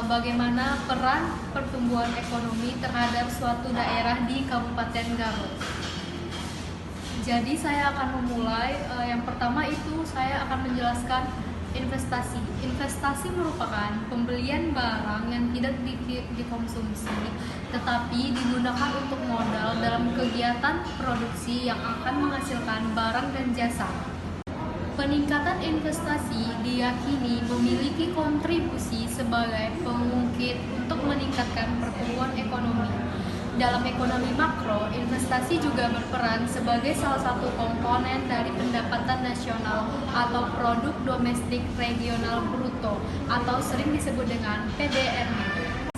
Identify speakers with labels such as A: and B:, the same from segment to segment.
A: bagaimana peran pertumbuhan ekonomi terhadap suatu daerah di Kabupaten Garut. Jadi saya akan memulai. Yang pertama itu saya akan menjelaskan investasi. Investasi merupakan pembelian barang yang tidak dikonsumsi, tetapi digunakan untuk modal dalam kegiatan produksi yang akan menghasilkan barang dan jasa. Peningkatan investasi diyakini memiliki kontribusi sebagai pengungkit untuk meningkatkan pertumbuhan ekonomi. Dalam ekonomi makro, investasi juga berperan sebagai salah satu komponen dari pendapatan nasional atau produk domestik regional bruto atau sering disebut dengan PDRB.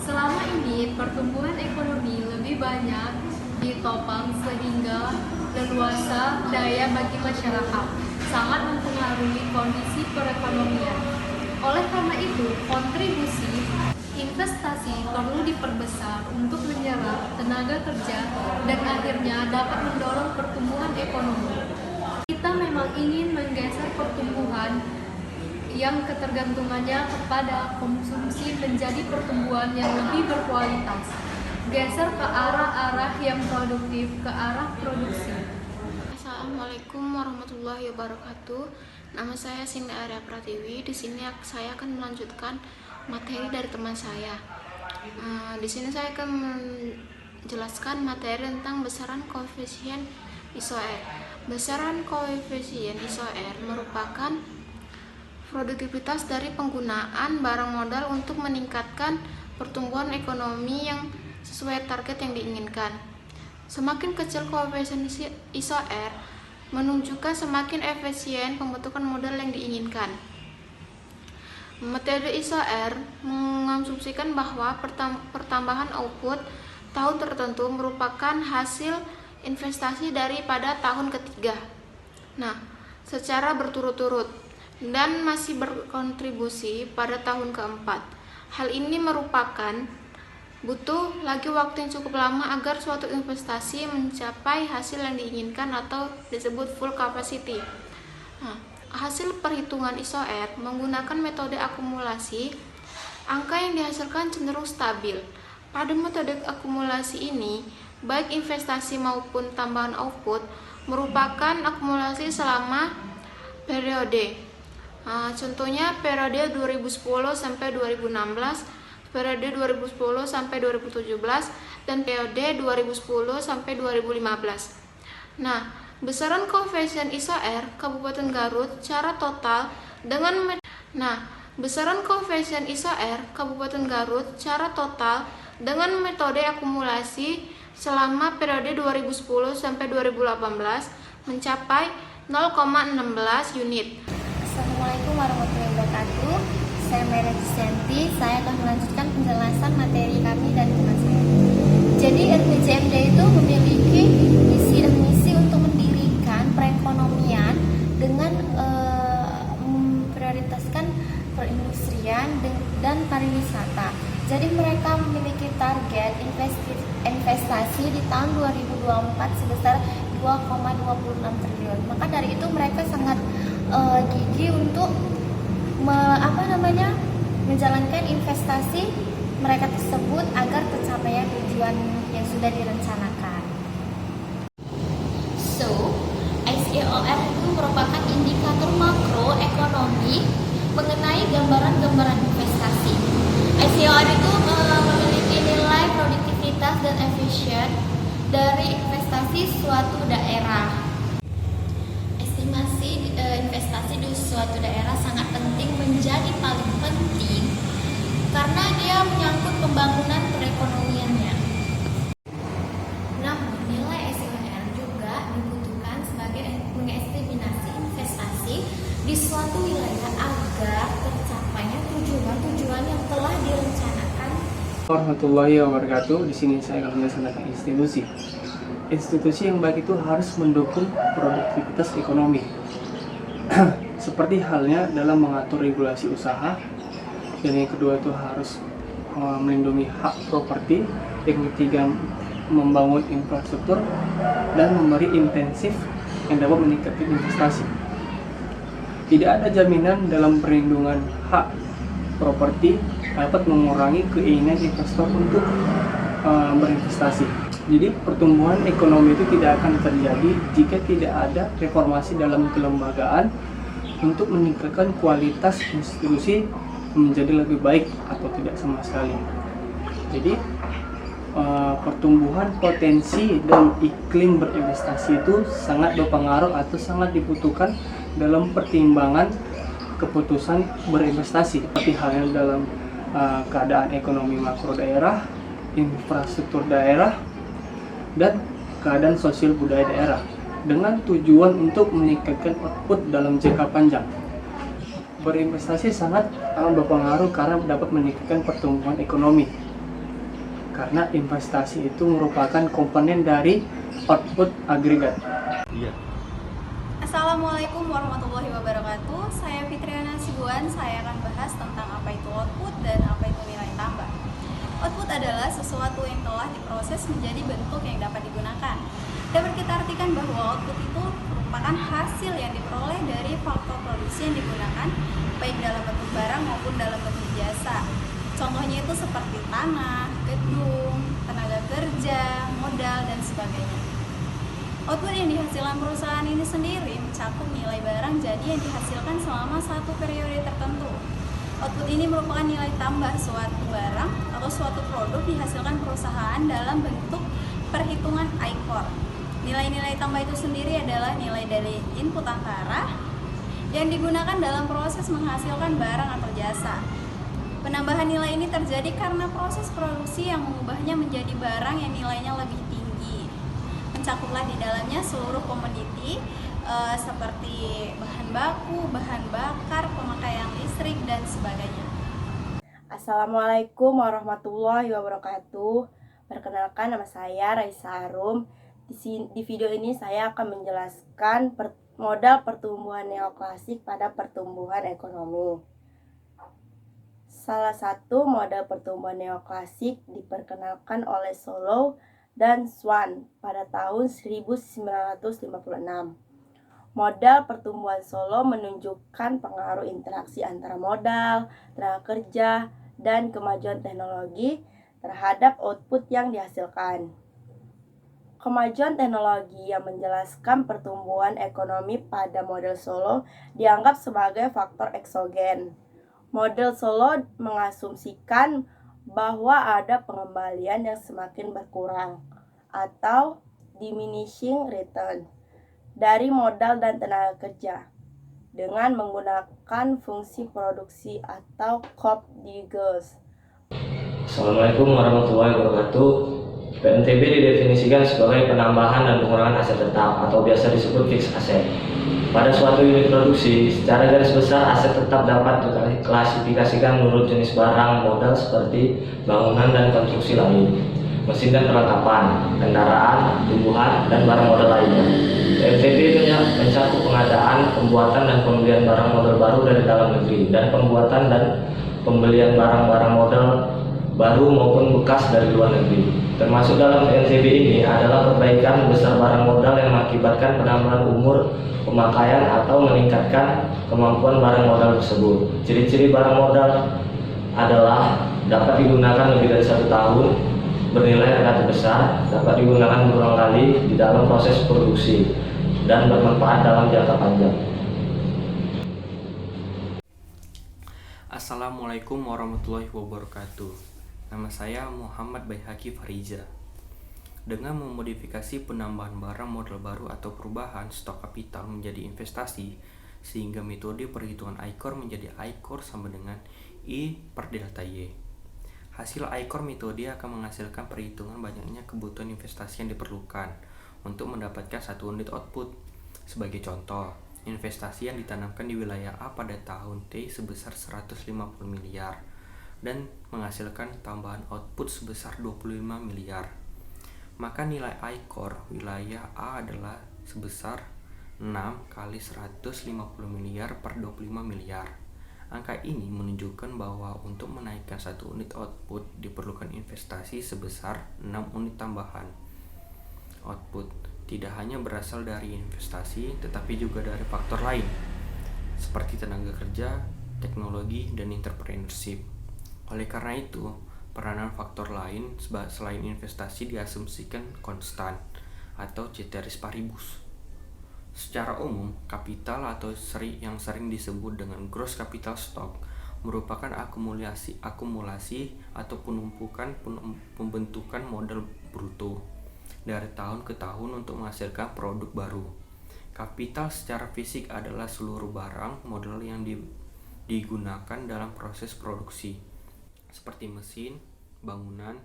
A: Selama ini, pertumbuhan ekonomi lebih banyak ditopang sehingga leluasa daya bagi masyarakat sangat mempengaruhi kondisi perekonomian. Oleh karena itu, kontribusi investasi perlu diperbesar untuk menyerap tenaga kerja dan akhirnya dapat mendorong pertumbuhan ekonomi. Kita memang ingin menggeser pertumbuhan yang ketergantungannya kepada konsumsi menjadi pertumbuhan yang lebih berkualitas, geser ke arah-arah yang produktif, ke arah produksi.
B: Assalamualaikum warahmatullahi wabarakatuh. Nama saya Cindy Arya Pratiwi. Di sini saya akan melanjutkan materi dari teman saya. Di sini saya akan menjelaskan materi tentang besaran koefisien ISOR. Besaran koefisien ISOR merupakan produktivitas dari penggunaan barang modal untuk meningkatkan pertumbuhan ekonomi yang sesuai target yang diinginkan. Semakin kecil koefisien ISOR menunjukkan semakin efisien pembentukan modal yang diinginkan. Metode ISOR mengasumsikan bahwa pertambahan output tahun tertentu merupakan hasil investasi daripada tahun ketiga. Secara berturut-turut dan masih berkontribusi pada tahun keempat. Hal ini merupakan butuh lagi waktu yang cukup lama agar suatu investasi mencapai hasil yang diinginkan atau disebut full capacity. Hasil perhitungan ISOR menggunakan metode akumulasi, angka yang dihasilkan cenderung stabil. Pada metode akumulasi ini, baik investasi maupun tambahan output merupakan akumulasi selama periode. Contohnya periode 2010 sampai 2016, periode 2010 sampai 2017, dan periode 2010 sampai 2015. Besaran koefisien ISOR Kabupaten Garut secara total dengan besaran koefisien ISOR Kabupaten Garut secara total dengan metode akumulasi selama periode 2010 sampai 2018 mencapai 0,16 unit.
C: Assalamualaikum warahmatullahi wabarakatuh. Saya Mary Santi. Saya akan melanjutkan penjelasan materi kami dan teman saya. Jadi RPJMD itu memiliki visi dan misi untuk mendirikan perekonomian dengan memprioritaskan perindustrian dan pariwisata. Jadi mereka memiliki target investasi di tahun 2024 sebesar 2,26 triliun. Maka dari itu mereka sangat gigih untuk menjalankan investasi mereka tersebut agar tercapai tujuan yang sudah direncanakan. ICOR itu merupakan indikator makro ekonomi mengenai gambaran-gambaran investasi. ICOR itu memiliki nilai produktivitas dan efisien dari investasi suatu daerah. Estimasi investasi di suatu daerah sangat penting, menjadi paling penting karena dia menyangkut pembangunan perekonomiannya. Namun nilai ICOR juga dibutuhkan sebagai mengestimasi investasi di suatu wilayah agar tercapainya tujuan-tujuan yang telah direncanakan.
D: Warahmatullahi wabarakatuh. Di sini saya akan menjelaskan institusi. Institusi yang baik itu harus mendukung produktivitas ekonomi. Seperti halnya dalam mengatur regulasi usaha, dan yang kedua itu harus melindungi hak properti, yang ketiga membangun infrastruktur dan memberi intensif yang dapat meningkatkan investasi. Tidak ada jaminan dalam perlindungan hak properti dapat mengurangi keinginan investor untuk berinvestasi. Jadi pertumbuhan ekonomi itu tidak akan terjadi jika tidak ada reformasi dalam kelembagaan untuk meningkatkan kualitas institusi menjadi lebih baik atau tidak sama sekali. Jadi pertumbuhan potensi dan iklim berinvestasi itu sangat berpengaruh atau sangat dibutuhkan dalam pertimbangan keputusan berinvestasi, seperti halnya dalam keadaan ekonomi makro daerah, infrastruktur daerah, dan keadaan sosial budaya daerah, dengan tujuan untuk meningkatkan output dalam jangka panjang. Berinvestasi sangat berpengaruh karena dapat meningkatkan pertumbuhan ekonomi, karena investasi itu merupakan komponen dari output agregat.
E: Assalamualaikum warahmatullahi wabarakatuh. Saya Fitriana Sibuan. Saya akan bahas tentang apa itu output dan apa itu nilai tambah. Output adalah sesuatu yang telah diproses menjadi bentuk yang dapat digunakan. Dapat kita artikan bahwa output itu merupakan hasil yang diperoleh dari faktor produksi yang digunakan, baik dalam bentuk barang maupun dalam bentuk jasa. Contohnya itu seperti tanah, gedung, tenaga kerja, modal, dan sebagainya. Output yang dihasilkan perusahaan ini sendiri mencakup nilai barang jadi yang dihasilkan selama satu periode tertentu. Output ini merupakan nilai tambah suatu barang atau suatu produk dihasilkan perusahaan dalam bentuk perhitungan ICOR. Nilai-nilai tambah itu sendiri adalah nilai dari input antara yang digunakan dalam proses menghasilkan barang atau jasa. Penambahan nilai ini terjadi karena proses produksi yang mengubahnya menjadi barang yang nilainya lebih tinggi. Mencakuplah di dalamnya seluruh komoditi seperti bahan baku, bahan bakar, pemakaian listrik, dan sebagainya.
C: Assalamualaikum warahmatullahi wabarakatuh. Perkenalkan, nama saya Raisa Arum. Di video ini saya akan menjelaskan modal pertumbuhan neoklasik pada pertumbuhan ekonomi. Salah satu modal pertumbuhan neoklasik diperkenalkan oleh Solow dan Swan pada tahun 1956. Modal pertumbuhan Solow menunjukkan pengaruh interaksi antara modal, tenaga kerja, dan kemajuan teknologi terhadap output yang dihasilkan. Kemajuan teknologi yang menjelaskan pertumbuhan ekonomi pada model Solow dianggap sebagai faktor eksogen. Model Solow mengasumsikan bahwa ada pengembalian yang semakin berkurang atau diminishing return dari modal dan tenaga kerja dengan menggunakan fungsi produksi atau Cobb-Diggers.
F: Assalamualaikum warahmatullahi wabarakatuh. PNTB didefinisikan sebagai penambahan dan pengurangan aset tetap atau biasa disebut fixed asset. Pada suatu unit produksi, secara garis besar aset tetap dapat diklasifikasikan menurut jenis barang modal seperti bangunan dan konstruksi lain, mesin dan perlengkapan, kendaraan, tumbuhan, dan barang modal lainnya. PNTB mencakup pengadaan, pembuatan, dan pembelian barang modal baru dari dalam negeri, dan pembuatan dan pembelian barang-barang modal baru maupun bekas dari luar negeri. Termasuk dalam PNTB ini adalah perbaikan besar barang modal yang mengakibatkan penambahan umur pemakaian atau meningkatkan kemampuan barang modal tersebut. Ciri-ciri barang modal adalah dapat digunakan lebih dari 1 tahun, bernilai relatif besar, dapat digunakan berulang kali di dalam proses produksi, dan bermanfaat dalam jangka panjang.
G: Assalamualaikum warahmatullahi wabarakatuh. Nama saya Muhammad Baihaqi Fariza. Dengan memodifikasi penambahan barang modal baru atau perubahan stok kapital menjadi investasi, sehingga metode perhitungan ICOR menjadi ICOR sama dengan I per delta Y. Hasil ICOR metode akan menghasilkan perhitungan banyaknya kebutuhan investasi yang diperlukan untuk mendapatkan satu unit output. Sebagai contoh, investasi yang ditanamkan di wilayah A pada tahun T sebesar 150 miliar dan menghasilkan tambahan output sebesar 25 miliar. Maka nilai ICOR wilayah A adalah sebesar 6 kali 150 miliar per 25 miliar. Angka ini menunjukkan bahwa untuk menaikkan satu unit output diperlukan investasi sebesar 6 unit tambahan. Output tidak hanya berasal dari investasi tetapi juga dari faktor lain seperti tenaga kerja, teknologi, dan entrepreneurship. Oleh karena itu, peranan faktor lain selain investasi diasumsikan konstan atau ceteris paribus. Secara umum, kapital atau yang sering disebut dengan gross capital stock merupakan akumulasi atau pembentukan modal bruto dari tahun ke tahun untuk menghasilkan produk baru. Kapital secara fisik adalah seluruh barang modal yang digunakan dalam proses produksi, seperti mesin, bangunan,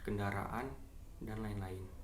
G: kendaraan, dan lain-lain.